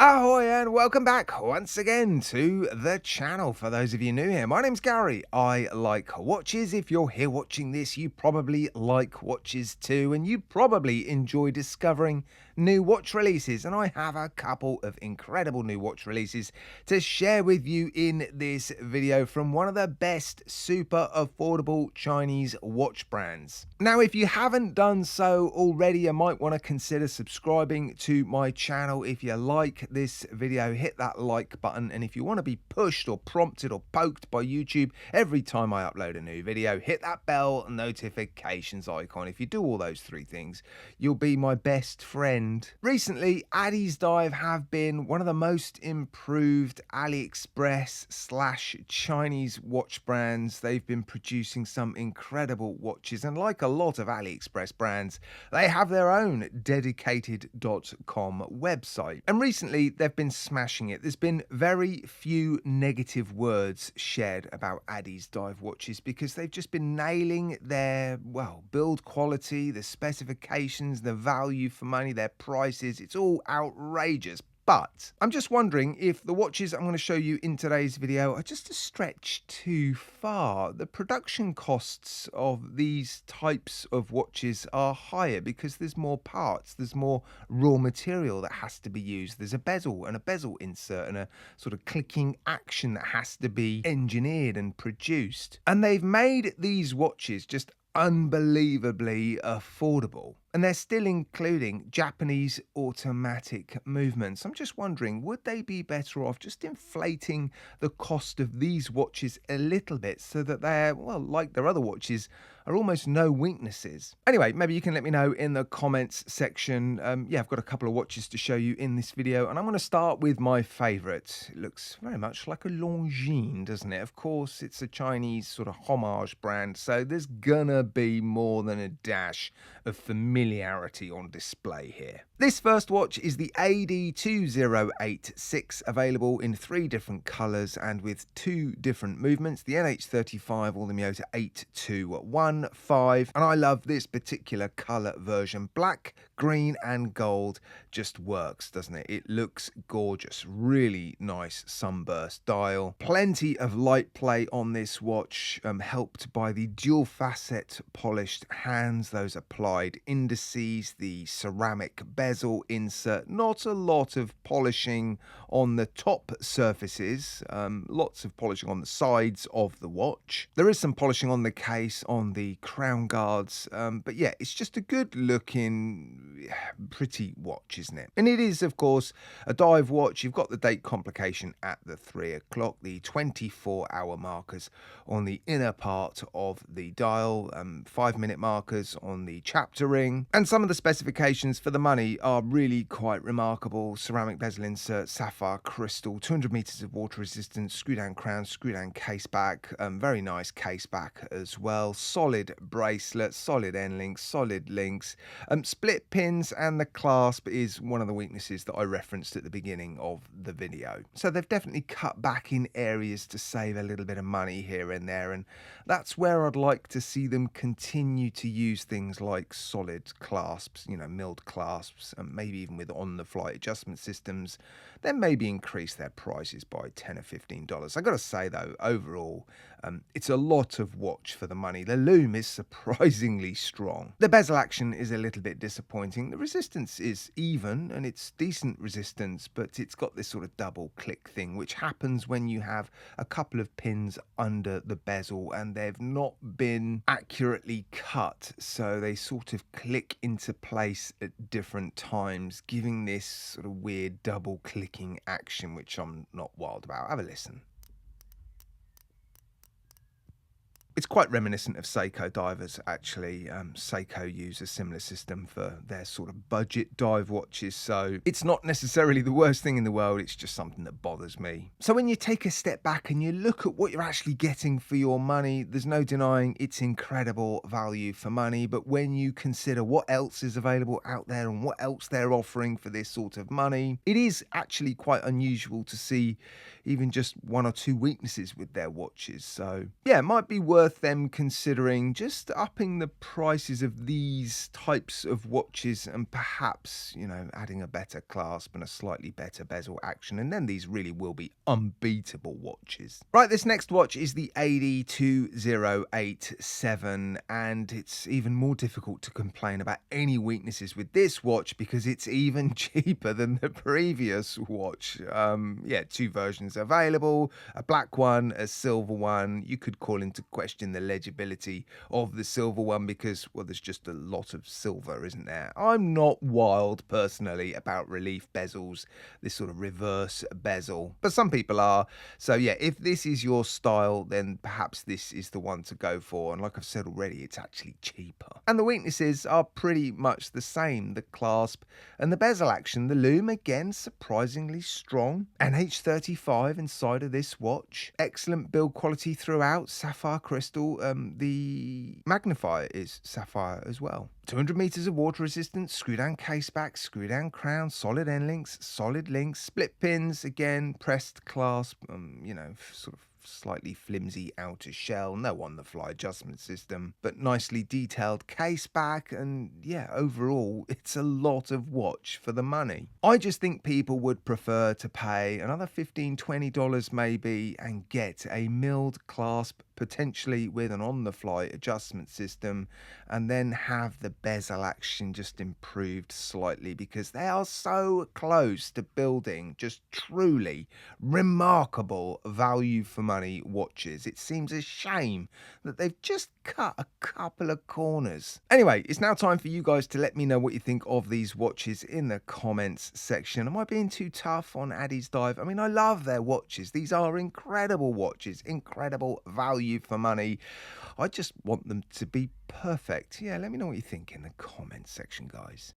Ahoy and welcome back once again to the channel. For those of you new here, my name's Gary. I like watches. If you're here watching this, you probably like watches too, and you probably enjoy discovering new watch releases, and I have a couple of incredible new watch releases to share with you in this video from one of the best super affordable Chinese watch brands. Now, if you haven't done so already, you might want to consider subscribing to my channel. If you like this video, hit that like button, and if you want to be pushed or prompted or poked by YouTube every time I upload a new video, hit that bell notifications icon. If you do all those three things, you'll be my best friend. Recently, Addiesdive have been one of the most improved AliExpress / Chinese watch brands. They've been producing some incredible watches, and like a lot of AliExpress brands, they have their own dedicated .com website. And recently, they've been smashing it. There's been very few negative words shared about Addiesdive watches because they've just been nailing their, well, build quality, the specifications, the value for money, their prices. It's all outrageous. But I'm just wondering if the watches I'm going to show you in today's video are just a stretch too far. The production costs of these types of watches are higher because there's more parts, there's more raw material that has to be used. There's a bezel and a bezel insert and a sort of clicking action that has to be engineered and produced. And they've made these watches just unbelievably affordable, and they're still including Japanese automatic movements. I'm just wondering, would they be better off just inflating the cost of these watches a little bit so that they're, well, like their other watches, are almost no weaknesses? Anyway, maybe you can let me know in the comments section. Yeah, I've got a couple of watches to show you in this video, and I'm going to start with my favorite. It looks very much like a Longines, doesn't it? Of course, it's a Chinese sort of homage brand, so there's gonna be more than a dash of familiarity on display here. This first watch is the AD2086, available in 3 different colours and with 2 different movements, the NH35 or the Miyota 8215, and I love this particular colour version. Black, green and gold just works, doesn't it? It looks gorgeous, really nice sunburst dial. Plenty of light play on this watch, helped by the dual facet polished hands, those applied indices, the ceramic bezel insert. Not a lot of polishing on the top surfaces, lots of polishing on the sides of the watch. There is some polishing on the case, on the crown guards, but yeah, it's just a good looking, pretty watch, isn't it? And it is, of course, a dive watch. You've got the date complication at the 3 o'clock, the 24-hour markers on the inner part of the dial, 5-minute markers on the chapter ring, and some of the specifications for the money are really quite remarkable. Ceramic bezel insert, sapphire crystal, 200 meters of water resistance, screw down crown, screw down case back, very nice case back as well, solid bracelet, solid end links, solid links, split pins, and the clasp is one of the weaknesses that I referenced at the beginning of the video. So they've definitely cut back in areas to save a little bit of money here and there, and that's where I'd like to see them continue to use things like solid clasps, you know, milled clasps, and maybe even with on-the-fly adjustment systems. Then maybe increase their prices by $10 or $15. I gotta say though, overall, it's a lot of watch for the money. The loom is surprisingly strong. The bezel action is a little bit disappointing. The resistance is even, and it's decent resistance, but it's got this sort of double click thing, which happens when you have a couple of pins under the bezel and they've not been accurately cut, so they sort of click into place at different times, giving this sort of weird double clicking action, which I'm not wild about. Have a listen. It's quite reminiscent of Seiko divers, actually. Seiko use a similar system for their sort of budget dive watches, so it's not necessarily the worst thing in the world, it's just something that bothers me. So when you take a step back and you look at what you're actually getting for your money, there's no denying it's incredible value for money, but when you consider what else is available out there and what else they're offering for this sort of money, it is actually quite unusual to see even just 1 or 2 weaknesses with their watches. So yeah, it might be worth worth them considering just upping the prices of these types of watches and perhaps, adding a better clasp and a slightly better bezel action, and then these really will be unbeatable watches. Right, this next watch is the AD2087, and it's even more difficult to complain about any weaknesses with this watch because it's even cheaper than the previous watch. Yeah, two versions available, a black one, a silver one. You could call into question the legibility of the silver one because, well, there's just a lot of silver, isn't there? I'm not wild personally about relief bezels, this sort of reverse bezel, but some people are. So yeah, if this is your style, then perhaps this is the one to go for. And like I've said already, it's actually cheaper. And the weaknesses are pretty much the same. The clasp and the bezel action. The lume, again, surprisingly strong. NH35 inside of this watch. Excellent build quality throughout. Sapphire crystal. The magnifier is sapphire as well. 200 meters of water resistance, screw down case back, screw down crown, solid end links, solid links, split pins, again, pressed clasp, sort of slightly flimsy outer shell, no on the fly adjustment system, but nicely detailed case back, and yeah, overall it's a lot of watch for the money. I just think people would prefer to pay another $15-20 maybe and get a milled clasp, potentially with an on the fly adjustment system, and then have the bezel action just improved slightly, because they are so close to building just truly remarkable value for money watches. It seems a shame that they've just cut a couple of corners. Anyway, it's now time for you guys to let me know what you think of these watches in the comments section. Am I being too tough on Addiesdive? I mean, I love their watches. These are incredible watches, incredible value for money. I just want them to be perfect. Yeah, let me know what you think in the comments section, guys.